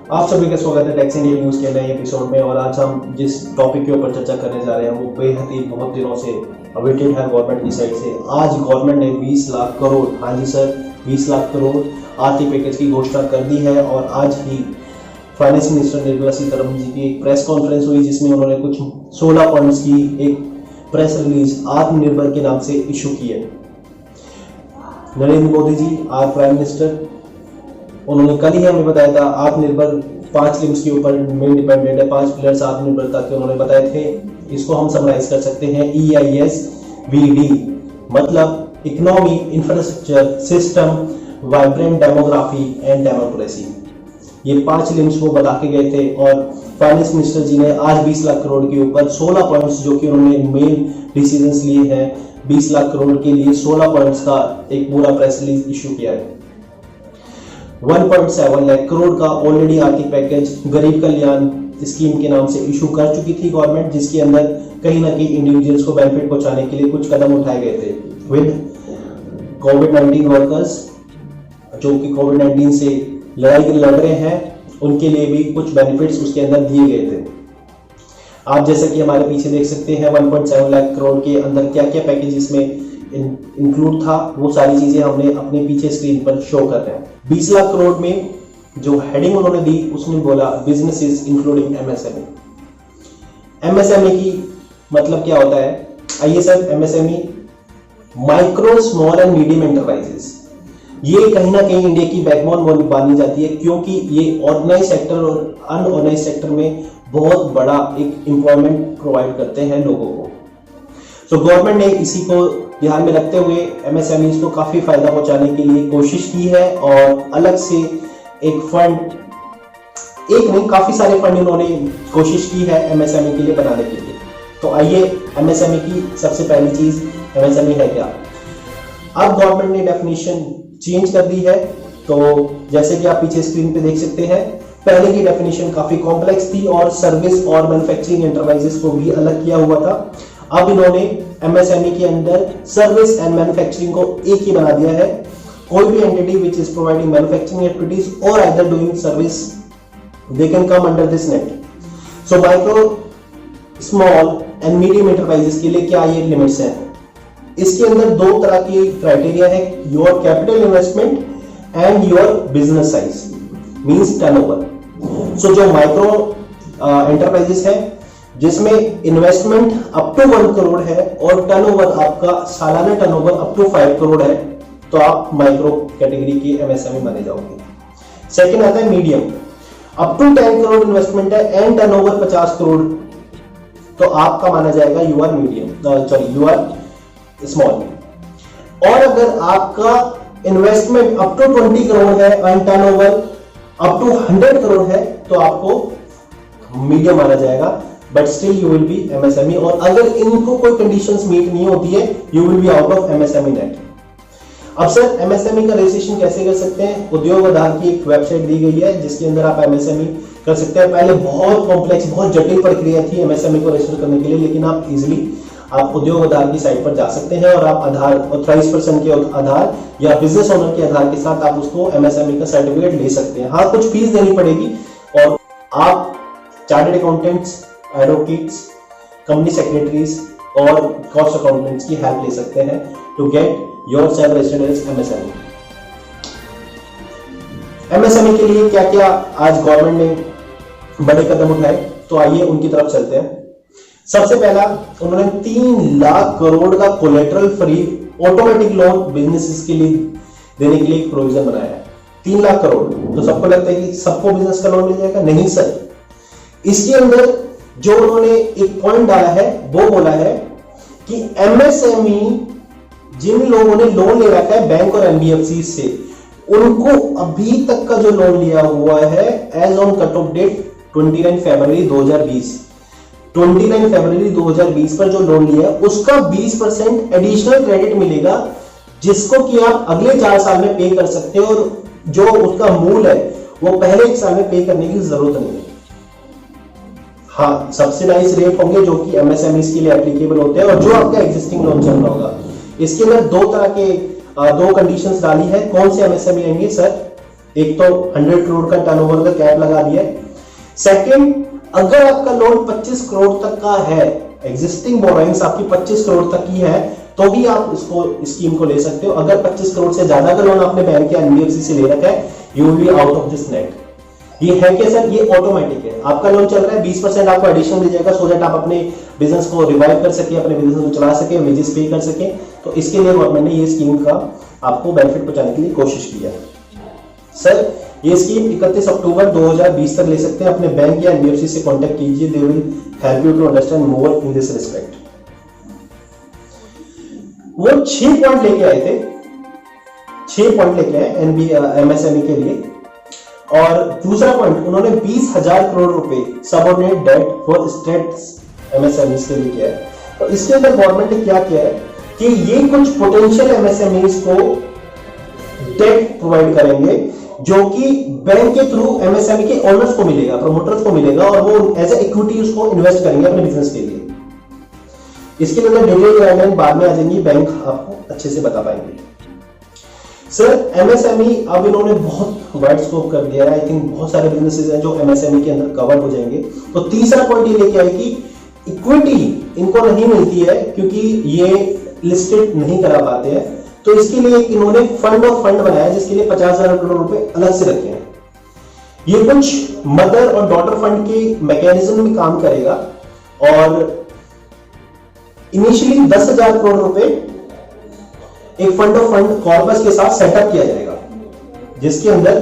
आप सभी का स्वागत है टैक्स इंडिया न्यूज़ के नए एपिसोड में। और आज हम जिस टॉपिक के ऊपर चर्चा करने जा रहे हैं वो बेहद ही बहुत दिनों से अवेटेड है गवर्नमेंट की साइड से। आज गवर्नमेंट ने 20 लाख करोड़, हाँ जी सर, 20 लाख करोड़ आर्थिक पैकेज की घोषणा कर दी है। और आज ही फाइनेंस मिनिस्टर निर्मला सीतारमण जी की एक प्रेस कॉन्फ्रेंस हुई जिसमें उन्होंने कुछ 16 पॉइंट्स की एक प्रेस रिलीज आत्मनिर्भर के नाम से इशू की है। नरेंद्र मोदी जी आज प्राइम मिनिस्टर, उन्होंने कल ही हमें बताया था आत्मनिर्भर 5 लिम्स के ऊपर मेन डिपेंडेंट है, 5 पिलर्स आत्मनिर्भरता के उन्होंने बताए थे। इसको हम समराइज कर सकते हैं EISVD, मतलब economy, infrastructure, system, vibrant demography and democracy. ये 5 लिम्स वो बता के गए थे। और फाइनेंस मिनिस्टर जी ने आज 20 लाख करोड़ के ऊपर 16 पॉइंट्स जो कि उन्होंने मेन डिसीजंस लिए हैं 20 लाख करोड़ के लिए 16 पॉइंट्स का एक पूरा प्रेस रिलीज इशू किया है। 1.7 लाख करोड़ का ऑलरेडी आर्थिक पैकेज गरीब कल्याण स्कीम के नाम से इशू कर चुकी थी गवर्नमेंट, जिसके अंदर कहीं ना कहीं इंडिविजुअल्स को बेनिफिट पहुंचाने के लिए कुछ कदम उठाए गए थे। विद कोविड-19 वर्कर्स जो कि कोविड-19 से लड़ाई लड़ रहे हैं, उनके लिए भी कुछ बेनिफिट्स उसके अंदर दिए गए थे। आप जैसे कि हमारे पीछे देख सकते हैं 1.7 लाख करोड़ के अंदर क्या क्या पैकेज इसमें इंक्लूड था, वो सारी चीजें हमने अपने पीछे स्क्रीन पर शो कर रहे हैं। 20 लाख करोड़ में जो हेडिंग उन्होंने दी उसने बोला बिजनेसेस इंक्लूडिंग MSME। MSME की मतलब क्या होता है? आइए sir, MSME micro small and medium enterprises, ये कहीं ना कहीं इंडिया की बैकबोन मानी जाती है, क्योंकि ये ऑर्गेनाइज सेक्टर और अनऑर्गेनाइज सेक्टर में बहुत बड़ा एक एम्प्लॉयमेंट प्रोवाइड करते हैं लोगों को। सो गवर्नमेंट ने इसी को ध्यान में रखते हुए MSMEs को काफी फायदा पहुंचाने के लिए कोशिश की है और अलग से एक फंड, एक नहीं काफी सारे फंड इन्होंने कोशिश की है MSME के लिए बनाने के लिए। तो आइए MSME की सबसे पहली चीज MSME है क्या। अब गवर्नमेंट ने डेफिनेशन चेंज कर दी है। तो जैसे कि आप पीछे स्क्रीन पे देख सकते हैं, पहले की डेफिनेशन काफी कॉम्प्लेक्स थी और सर्विस और मैन्युफैक्चरिंग एंटरप्राइजेस को भी अलग किया हुआ था। अब इन्होंने MSME के अंदर सर्विस एंड मैन्युफैक्चरिंग को एक ही बना दिया है। कोई भी entity which is providing manufacturing activities और either doing service, they can come under this net. So micro, small and medium enterprises के लिए क्या ये लिमिट्स हैं? इसके अंदर 2 तरह की क्राइटेरिया है, your capital investment and your business size means turnover. So जो माइक्रो एंटरप्राइजेस है जिसमें इन्वेस्टमेंट अप टू 1 करोड़ है और टर्नओवर आपका सालाना टर्नओवर अप टू 5 करोड़ है, तो आप माइक्रो कैटेगरी की MSME माने जाओगे। सेकंड आता है medium, up to 10 crore investment है एंड टर्नओवर 50 करोड़, तो आपका माना जाएगा you are medium, you are small. और अगर आपका इन्वेस्टमेंट अप टू 20 करोड़ है and turnover up to 100 crore है, तो आपको मीडियम माना जाएगा, but still you will be MSME। और अगर इनको कोई कंडीशंस मीट नहीं होती है, you will be out of MSME net. अब सर MSME का रजिस्ट्रेशन कैसे कर सकते हैं? उद्योग आधार की एक वेबसाइट दी गई है जिसके अंदर आप MSME कर सकते हैं। पहले बहुत कॉम्प्लेक्स, बहुत जटिल प्रक्रिया थी MSME को रजिस्टर करने के लिए, लेकिन आप इजिली आप उद्योग आधार की साइट पर जा सकते हैं और आप आधार, ऑथराइज्ड पर्सन के आधार या बिजनेस ओनर के आधार के साथ आप उसको MSME का सर्टिफिकेट ले सकते हैं। हाँ, कुछ फीस देनी पड़ेगी और आप chartered accountants, advocates, company secretaries और कॉस्ट अकाउंटेंट्स की हेल्प ले सकते हैं to get yourself registered as MSME। MSME के लिए क्या क्या आज गवर्नमेंट ने बड़े कदम उठाए, तो आइए उनकी तरफ चलते हैं। सबसे पहला, उन्होंने 3 लाख करोड़ का collateral free automatic loan businesses के लिए देने के लिए एक प्रोविजन बनाया है। 3 लाख करोड़, तो सबको लगता है कि सबको बिजनेस का लोन मिल जाएगा? नहीं सर, इसके अंदर जो उन्होंने एक पॉइंट डाला है वो बोला है कि MSME जिन लोगों ने लोन ले रखा है बैंक और NBFC से, उनको अभी तक का जो लोन लिया हुआ है as on cut off date 29 फरवरी 2020, 29 फरवरी 2020 पर जो लोन लिया है उसका 20% एडिशनल क्रेडिट मिलेगा, जिसको कि आप अगले 4 साल में पे कर सकते हो और जो उसका मूल है वो पहले 1 साल में पे करने की जरूरत नहीं है। हाँ, सब्सिडाइज रेट होंगे जो कि MSMEs के लिए एप्लीकेबल होते हैं और जो आपका एग्जिस्टिंग लोन चल रहा होगा। इसके अंदर 2 तरह के 2 कंडीशंस डाली है। कौन से MSME आएंगे सर? एक तो 100 करोड़ का टर्नओवर का कैप लगा दिया है। सेकंड, अगर आपका लोन 25 करोड़ तक का है, एग्जिस्टिंग बोरोइंग्स आपकी 25 करोड़ तक की है, तो भी आप इसको स्कीम को ले सकते हो। अगर 25 करोड़ से ज्यादा का लोन आपने बैंक या एनबीएफसी से ले रखा है, you will be out of this net. ये है क्या सर? ये ऑटोमेटिक है। आपका लोन चल रहा है, 20% आपको एडिशनल दे जाएगा, सो दैट आप अपने बिजनेस को रिवाइव कर सके, अपने बिजनेस को चला सके, वेजेस पे कर सके। तो इसके लिए गवर्नमेंट ने ये स्कीम का आपको बेनिफिट पहुंचाने के लिए कोशिश की है। सर ये स्कीम 31 अक्टूबर 2020 तक ले सकते हैं। अपने बैंक या एनबीएफसी से कांटेक्ट कीजिए, they will help you to understand more in this respect. वो 6 पॉइंट लेके आए थे, 6 पॉइंट लेके आए एमएसएमई के लिए। और दूसरा पॉइंट, उन्होंने 20,000 करोड़ रुपए subordinate debt for state MSME के लिए किया है। तो इसके अंदर गवर्नमेंट ने क्या किया है कि ये कुछ पोटेंशियल एमएसएमई को डेट प्रोवाइड करेंगे, जो कि बैंक के थ्रू एमएसएमई के ओनर्स को मिलेगा, प्रमोटर्स को मिलेगा, और वो एज ए इक्विटी उसको इन्वेस्ट करेंगे अपने बिजनेस के लिए। इसके अंदर डिटेल गाइडलाइन बाद में आ जाएंगी, बैंक आपको अच्छे से बता पाएंगे। सर एमएसएमई अब इन्होंने बहुत वाइड स्कोप कर दिया है। आई थिंक बहुत सारे बिजनेसेस हैं जो एमएसएमई के अंदर कवर हो जाएंगे। तो तीसरा पॉइंट ये लेके आए कि इक्विटी इनको नहीं मिलती है क्योंकि ये लिस्टेड नहीं करा पाते हैं। तो इसके लिए इन्होंने फंड ऑफ फंड बनाया, जिसके लिए 50,000 करोड़ रुपए अलग से रखे हैं। ये कुछ मदर और डॉटर फंड के मैकेनिज्म में काम करेगा, और इनिशियली 10,000 करोड़ रुपए एक फंड ऑफ फंड कॉर्पस के साथ सेटअप किया जाएगा, जिसके अंदर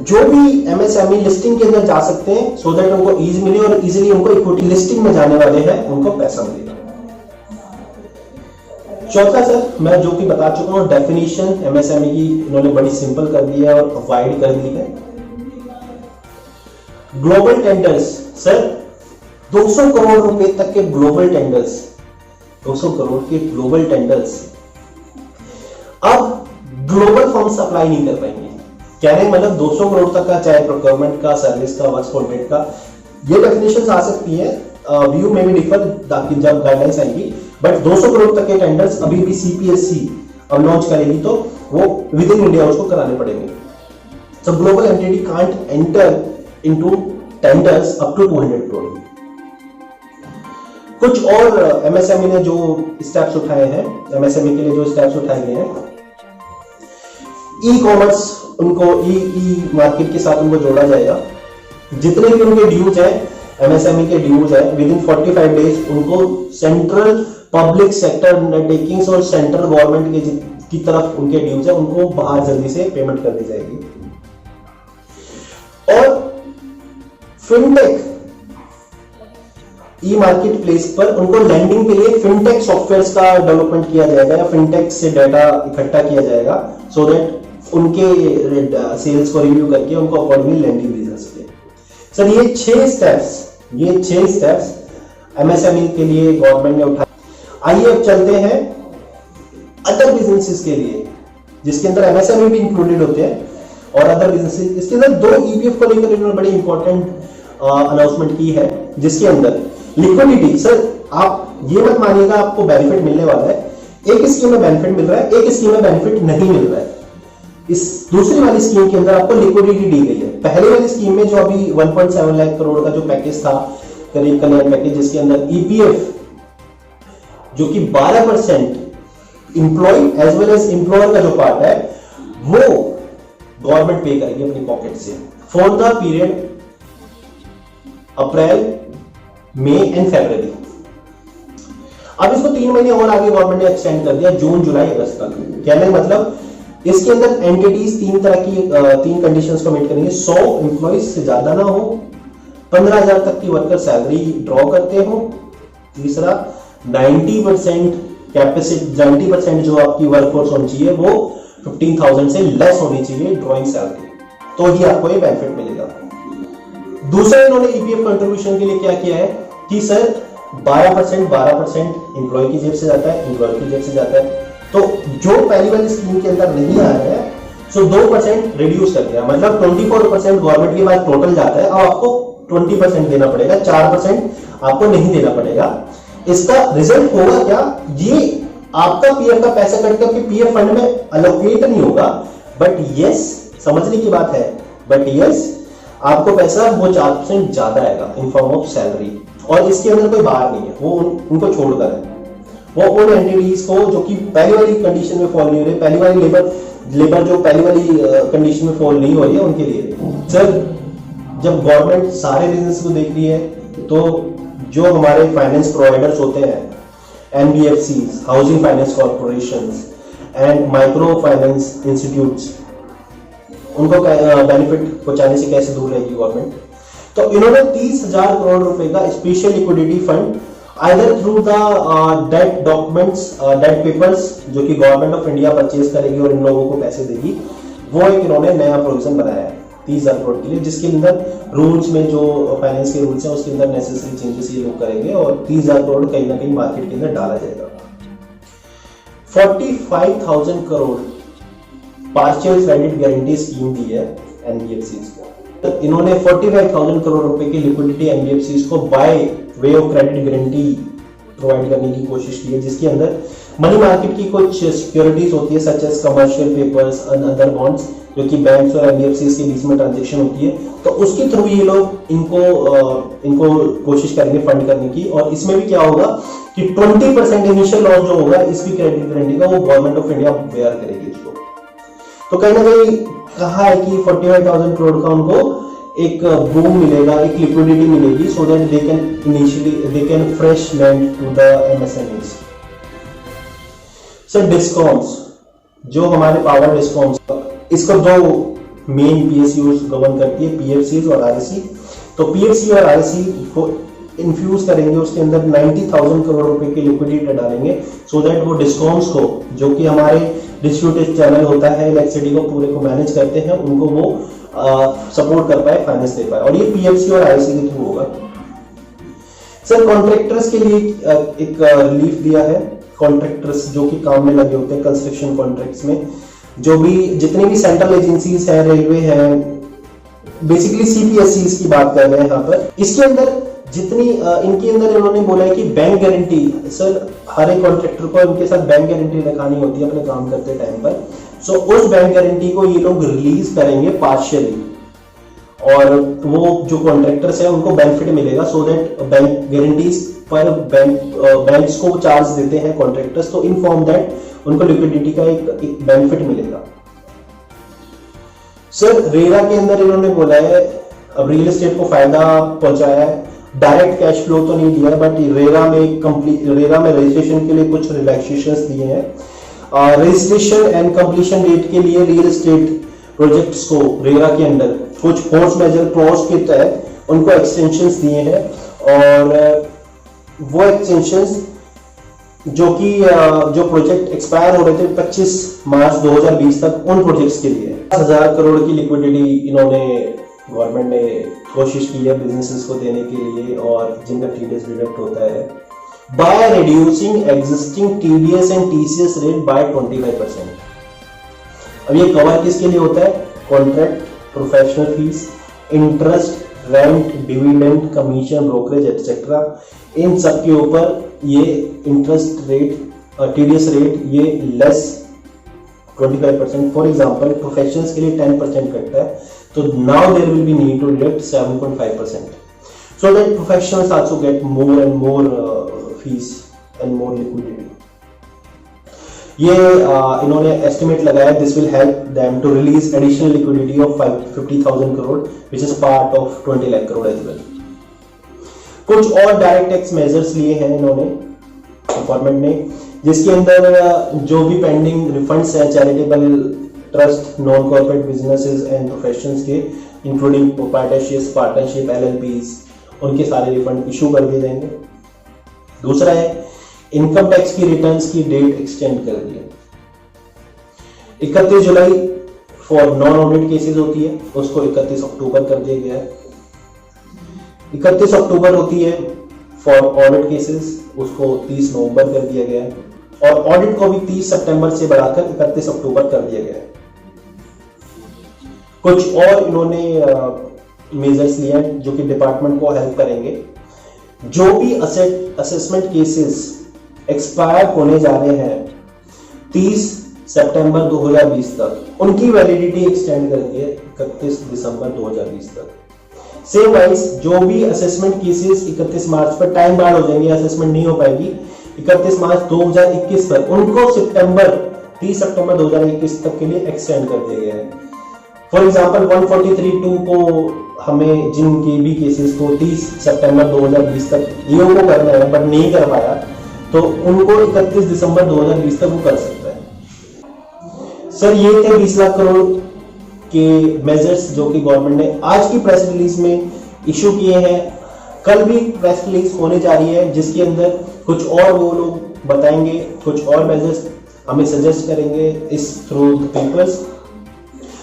जो भी एमएसएमई लिस्टिंग के अंदर जा सकते हैं, सो दैट उनको ईज मिले और इजीली उनको इक्विटी लिस्टिंग में जाने वाले हैं उनको पैसा मिलेगा। चौथा सर, मैं जो कि बता चुका हूं, डेफिनेशन एमएसएमई की इन्होंने बड़ी सिंपल कर दी है और वाइड कर दी है। ग्लोबल टेंडर्स, सर 200 करोड़ रुपए तक के ग्लोबल टेंडर्स, 200 करोड़ के ग्लोबल टेंडर्स अब ग्लोबल फर्म्स अप्लाई नहीं कर पाएंगे। कहने मतलब 200 करोड़ तक का, चाहे प्रोक्योरमेंट का, सर्विस का, वर्क्स कॉन्ट्रैक्ट का, ये डेफिनेशन आ सकती है। व्यू में भी डिफर जब गाइडलाइंस आएगी, बट 200 करोड़ तक के टेंडर्स अभी भी सीपीएससी अब लॉन्च करेगी, तो वो विद इन इंडिया उसको कराने पड़ेंगे। So global entity can't enter into tenders up to 200 crore. कुछ और एमएसएमई ने जो स्टेप्स उठाए हैं, एमएसएमई के लिए जो स्टेप्स उठाए गए हैं, ई कॉमर्स, उनको ई मार्केट के साथ उनको जोड़ा जाएगा। जितने भी उनके ड्यूज हैं, एमएसएमई के ड्यूज है, विद इन 45 डेज उनको सेंट्रल पब्लिक सेक्टर अंडरटेकिंग्स और सेंट्रल गवर्नमेंट की तरफ उनके ड्यूज है, उनको बाहर जल्दी से पेमेंट कर दी जाएगी। और फिनटेक ई मार्केट प्लेस पर उनको लैंडिंग के लिए फिनटेक सॉफ्टवेयर का डेवलपमेंट किया जाएगा, या फिनटेक से डाटा इकट्ठा किया जाएगा, सो दैट उनके सेल्स को रिव्यू करके उनको अकॉर्डिंगली लैंडिंग दी जा सके। सर ये 6 स्टेप्स एमएसएमई के लिए गवर्नमेंट ने उठाए। आइए अब चलते हैं अदर बिजनेसेस के लिए, जिसके अंदर एमएसएमई भी इंक्लूडेड होते हैं और अदर बिजनेसेस। इसके अंदर 2 ईपीएफ को लेकर इन्होंने बड़ी इंपॉर्टेंट अनाउंसमेंट की है, जिसके अंदर लिक्विडिटी। सर आप ये मत मानिएगा आपको बेनिफिट मिलने वाला है, एक स्कीम में बेनिफिट मिल रहा है, एक स्कीम में बेनिफिट नहीं मिल रहा है। इस दूसरी वाली स्कीम के अंदर आपको लिक्विडिटी दी गई है। पहले वाली स्कीम में जो अभी 1.7 लाख करोड़ का जो पैकेज था, करीब कल्याण पैकेज, जिसके अंदर ईपीएफ जो कि 12% employee as well as employer का जो पार्ट है, वो गवर्नमेंट पे करेगी अपनी पॉकेट से for the period April, May and February. अब इसको 3 महीने और आगे गवर्नमेंट ने एक्सटेंड कर दिया, जून, जुलाई, अगस्त तक। कहने का मतलब इसके अंदर एंटिटीज 3 तरह की 3 कंडीशंस को मीट करेंगे। 100 एम्प्लॉइज से ज्यादा ना हो, 15,000 तक की वर्कर सैलरी ड्रॉ करते हो। तीसरा 90% कैपेसिटी, 90% जो आपकी वर्कफोर्स होनी चाहिए वो 15,000 से लेस होनी चाहिए ड्रॉइंग सैलरी, तो ही आपको ये बेनिफिट मिलेगा। दूसरा इन्होंने ईपीएफ कंट्रीब्यूशन के लिए क्या किया है कि सर 12% एम्प्लॉय की जेब से जाता है, एम्प्लॉयर की जेब से जाता है। तो जो पहली वाली स्कीम के अंदर नहीं आ रहा है, सो 2% रिड्यूस कर दिया, मतलब 24% गवर्नमेंट के पास टोटल जाता है, अब आपको 20% देना पड़ेगा, 4% आपको नहीं देना पड़ेगा। इसका रिजल्ट होगा क्या, ये आपका पीएफ का पैसा कट करके पीएफ फंड में अलोकेट नहीं होगा, बट यस समझने की बात है, बट यस आपको पैसा वो 4% ज्यादा आएगा इन फॉर्म ऑफ सैलरी, और इसके अंदर कोई बाहर नहीं है, वो उनको छोड़कर है, वो उन एंटिटीज को जो कि पहली वाली कंडीशन में फॉल नहीं हो रही, पहली वाली लेबर जो पहली वाली कंडीशन में फॉल नहीं हो रही है उनके लिए। सर जब गवर्नमेंट सारे बिजनेस को देख रही है तो जो हमारे फाइनेंस प्रोवाइडर्स होते हैं, NBFCs, housing finance corporations and micro finance institutes, उनको बेनिफिट पहुंचाने से कैसे दूर रहेगी गवर्नमेंट। तो इन्होंने 30,000 करोड़ रुपए का special liquidity fund either through the debt documents, debt papers जो कि गवर्नमेंट ऑफ इंडिया परचेज करेगी और इन लोगों को पैसे देगी, वो एक इन्होंने नया प्रोविजन बनाया है 30,000 करोड़ के लिए, जिसके अंदर रूल्स में जो फाइनेंस के रूल्स हैं उसके अंदर नेसेसरी चेंजेस ये लोग करेंगे और 30,000 करोड़ कहीं ना कहीं मार्केट के अंदर डाला जाएगा। 45,000 crore partial credit guarantee scheme दी है एनबीएफसीज को। तो इन्होंने 45,000 करोड़ रुपए की लिक्विडिटी एनबीएफसीज को by way of credit guarantee provide करने की कोशिश की है, जिसके अंदर मनी मार्केट की कुछ सिक्योरिटीज होती है such as commercial papers and other bonds जो कि बैंक और एनबीएफसीज के बीच में ट्रांजैक्शन होती है, तो उसके थ्रू ये लोग इनको कोशिश करेंगे फंड करने की। और इसमें भी क्या होगा कि 20% इनिशियल लॉस जो होगा इसकी क्रेडिट गारंटी का वो गवर्नमेंट ऑफ इंडिया बेयर करेगी इसको। तो कहीं ना कहीं कहा है कि 45,000 करोड़ का उनको एक बूम मिलेगा, एक लिक्विडिटी मिलेगी, so that they can fresh lend to the MSMEs. Sir discoms, जो हमारे पावर डिस्कॉम्स, इसको दो मेन पीएसयूज गवर्न करती है, पीएफसी और आरएससी। तो पीएफसी और आरएससी को इन्फ्यूज करेंगे, उसके अंदर 90,000 करोड़ रुपए की लिक्विडिटी डालेंगे, सो दैट वो डिस्कॉम्स को, जो कि हमारे डिस्ट्रीब्यूटेड चैनल होता है इलेक्ट्रिसिटी को पूरे को मैनेज करते हैं, उनको वो सपोर्ट कर पाए, फाइनेंस दे पाए, और ये पीएफसी और आरएससी के थ्रू होगा। सर कॉन्ट्रैक्टर्स के लिए एक रिलीफ दिया है। कॉन्ट्रैक्टर्स जो कि काम में लगे होते हैं कंस्ट्रक्शन कॉन्ट्रैक्ट्स में, जो भी जितनी भी सेंट्रल एजेंसीज हैं, रेलवे है, बेसिकली सीपीएससी की बात कर रहे हैं यहाँ पर। इसके अंदर जितनी इनके अंदर इन्होंने बोला है कि बैंक गारंटी, सर हर एक कॉन्ट्रैक्टर को इनके साथ बैंक गारंटी रखानी होती है अपने काम करते टाइम पर। सो उस बैंक गारंटी को ये लोग रिलीज करेंगे पार्शियली, और वो जो कॉन्ट्रैक्टर्स हैं उनको बेनिफिट मिलेगा, सो दैट बैंक गारंटीज पर बैंक्स को चार्ज देते हैं कॉन्ट्रैक्टर्स, तो इन फॉर्म दैट उनको लिक्विडिटी का एक बेनिफिट मिलेगा। सर रेरा के अंदर इन्होंने बोला है, अब रियल एस्टेट को फायदा पहुंचाया है, डायरेक्ट कैश फ्लो तो नहीं दिया, बट रेरा में रजिस्ट्रेशन के लिए कुछ रिलैक्सेशंस दिए हैं। रजिस्ट्रेशन एंड कंप्लीशन डेट के लिए रियल एस्टेट प्रोजेक्ट्स को रेरा के अंदर कुछ फोर्स मेजर क्लॉज के तहत उनको एक्सटेंशंस दिए हैं, और वो एक्सटेंशंस जो कि जो प्रोजेक्ट एक्सपायर हो रहे थे 25 मार्च 2020 तक, उन प्रोजेक्ट्स के लिए 10,000 करोड़ की लिक्विडिटी इन्होंने गवर्नमेंट ने कोशिश की है बिजनेसेस को देने के लिए, और जिनका टीडीएस डिडक्ट होता है by reducing existing TDS and TCS rate by 25%। अब ये कवर किसके लिए होता है? Contract, professional fee, interest, rent, dividend, commission, brokerage etcetera, इन सब के ऊपर ये इंटरेस्ट रेट, टीडीएस रेट ये लेस 25%। फॉर एग्जांपल प्रोफेशनल्स के लिए 10% कटता है, तो now there will be need to deduct 7.5%, so that professionals also get more and more fees and more liquidity. ये इन्होंने एस्टिमेट लगाया, this will help them to release additional liquidity of 50,000 crore which is part of 20 lakh crore as well. कुछ और direct tax measures लिए हैं इन्होंने government ने, जिसके अंदर जो भी पेंडिंग रिफंड्स हैं charitable trust, non corporate businesses and professions के, इंक्लूडिंग प्रोप्राइटरशिप, पार्टनरशिप, एलएलपीज, उनके सारे रिफंड इशू कर दिए जाएंगे। दूसरा है इनकम टैक्स की रिटर्न्स की डेट एक्सटेंड कर दी है। 31 जुलाई फॉर नॉन ऑडिट केसेस होती है, उसको 31 अक्टूबर कर दिया गया है। 31 अक्टूबर होती है फॉर ऑडिट केसेस, उसको 30 नवंबर कर दिया गया है, और ऑडिट को भी 30 सितंबर से बढ़ाकर 31 अक्टूबर कर दिया गया है। कुछ और इन्होंने मेजर्स लिए हैं जो कि डिपार्टमेंट को हेल्प करेंगे। जो भी असेसमेंट केसेस एक्सपायर होने जा रहे हैं 30 सितंबर 2020 तक, उनकी वैलिडिटी एक्सटेंड कर दी है 31 दिसंबर 2020 तक। सेम वाइज जो भी असेसमेंट केसेस 31 मार्च पर टाइम बार हो जाएंगे, असेसमेंट नहीं हो पाएगी 31 मार्च 2021 पर, उनको 30 सितंबर 2021 तक के लिए एक्सटेंड कर दिया गया है। फॉर एग्जांपल 143(2) को हमें जिनके भी केसेस को 30 सितंबर 2020 तक ईओ को करना है बट नहीं कर पाया, तो उनको 31 दिसंबर 2020 तक वो कर सकता है। सर ये थे 20 लाख करोड़ के मेजर्स जो कि गवर्नमेंट ने आज की प्रेस रिलीज में इशू किए हैं। कल भी प्रेस रिलीज होने जा रही है जिसके अंदर कुछ और वो लोग बताएंगे, कुछ और मेजर्स हमें सजेस्ट करेंगे इस थ्रू द पेपर्स।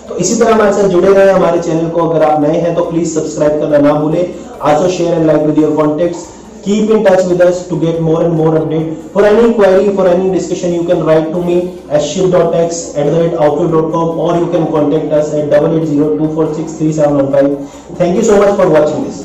तो इसी तरह हमारे साथ जुड़े रहे हमारे चैनल को। अगर आप नए हैं तो प्लीज सब्सक्राइब करना ना भूलें। Also share and like with your contacts. Keep in touch with us to get more and more update. For any query, for any discussion, you can write to me at shiv.x@outlook.com or you can contact us at 8802463715. Thank you so much for watching this.